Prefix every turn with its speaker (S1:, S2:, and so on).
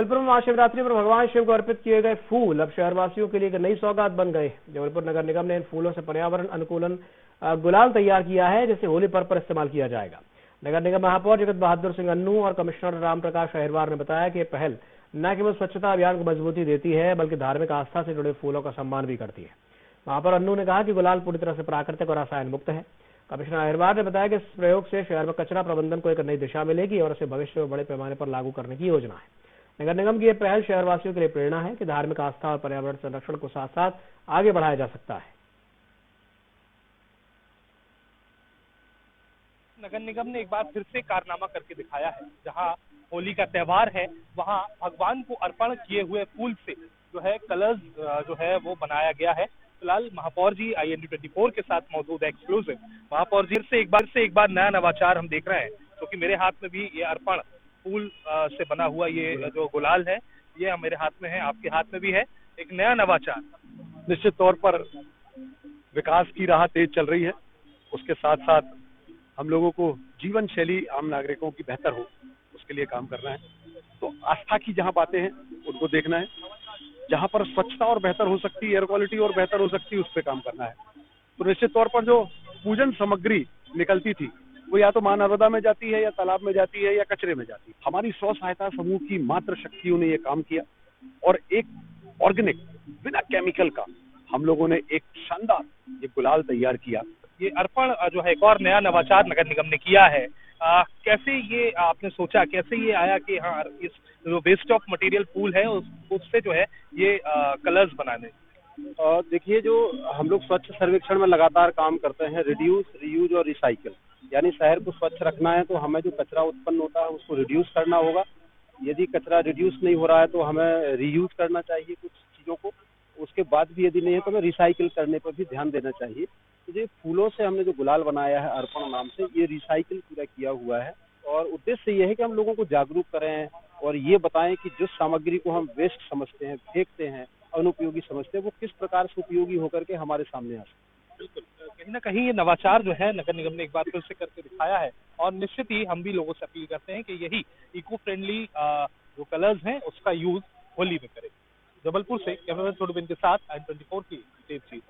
S1: जबलपुर में महाशिवरात्रि पर भगवान शिव को अर्पित किए गए फूल अब शहरवासियों के लिए एक नई सौगात बन गए। जबलपुर नगर निगम ने इन फूलों से पर्यावरण अनुकूलन गुलाल तैयार किया है, जिसे होली पर्व पर इस्तेमाल किया जाएगा। नगर निगम महापौर जगत बहादुर सिंह अन्नू और कमिश्नर राम प्रकाश अहिरवार ने बताया कि पहल न केवल स्वच्छता अभियान को मजबूती देती है, बल्कि धार्मिक आस्था से जुड़े फूलों का सम्मान भी करती है। महापौर अन्नू ने कहा कि गुलाल पूरी तरह से प्राकृतिक और रसायन मुक्त है। कमिश्नर अहिरवार ने बताया कि इस प्रयोग से शहर में कचरा प्रबंधन को एक नई दिशा मिलेगी और इसे भविष्य में बड़े पैमाने पर लागू करने की योजना है। नगर निगम की यह पहल शहरवासियों के लिए प्रेरणा है कि धार्मिक आस्था और पर्यावरण संरक्षण को साथ साथ आगे बढ़ाया जा सकता है।
S2: नगर निगम ने एक बार फिर से कारनामा करके दिखाया है। जहां होली का त्योहार है, वहां भगवान को अर्पण किए हुए फूल से जो है कलर्स जो है वो बनाया गया है। फिलहाल महापौर जी IND24 के साथ मौजूद है एक्सक्लूसिव। महापौर जी से एक बार नया नवाचार हम देख रहे हैं, क्योंकि मेरे हाथ में भी ये अर्पण फूल से बना हुआ ये जो गुलाल है, ये मेरे हाथ में है, आपके हाथ में भी है। एक नया नवाचार।
S3: निश्चित तौर पर विकास की राह तेज चल रही है। उसके साथ साथ हम लोगों को जीवन शैली आम नागरिकों की बेहतर हो, उसके लिए काम करना है। तो आस्था की जहां बातें हैं उनको देखना है, जहां पर स्वच्छता और बेहतर हो सकती है, एयर क्वालिटी और बेहतर हो सकती है, उस पर काम करना है। तो निश्चित तौर पर जो पूजन सामग्री निकलती थी वो या तो मां नर्मदा में जाती है, या तालाब में जाती है, या कचरे में जाती है। हमारी स्व सहायता समूह की मात्र शक्तियों ने ये काम किया और एक ऑर्गेनिक बिना केमिकल का हम लोगों ने एक शानदार ये गुलाल तैयार किया।
S2: ये अर्पण जो है एक और नया नवाचार नगर निगम ने किया है। कैसे ये आपने सोचा, कैसे ये आया कि हाँ इस जो वेस्ट ऑफ मटेरियल फूल है उससे जो है ये कलर्स बनाने?
S3: देखिए, जो हम लोग स्वच्छ सर्वेक्षण में लगातार काम करते हैं, रिड्यूस, रीयूज और रिसाइकिल, यानी शहर को स्वच्छ रखना है तो हमें जो कचरा उत्पन्न होता है उसको रिड्यूस करना होगा। यदि कचरा रिड्यूस नहीं हो रहा है तो हमें रीयूज करना चाहिए कुछ चीज़ों को। उसके बाद भी यदि नहीं है तो हमें रिसाइकिल करने पर भी ध्यान देना चाहिए। तो ये फूलों से हमने जो गुलाल बनाया है अर्पण नाम से, ये रिसाइकिल पूरा किया हुआ है और उद्देश्य ये है कि हम लोगों को जागरूक करें और ये बताएं कि जिस सामग्री को हम वेस्ट समझते हैं, फेंकते हैं, अनुपयोगी समझते हैं, वो किस प्रकार से उपयोगी होकर के हमारे सामने आ सकते।
S2: बिल्कुल, कहीं ना कहीं ये नवाचार जो है नगर निगम ने एक बार फिर से करके दिखाया है और निश्चित ही हम भी लोगों से अपील करते हैं कि यही इको फ्रेंडली जो कलर्स हैं उसका यूज होली में करें। जबलपुर से कैमरामैन छोटू बिन के साथ IND24 की देव जी।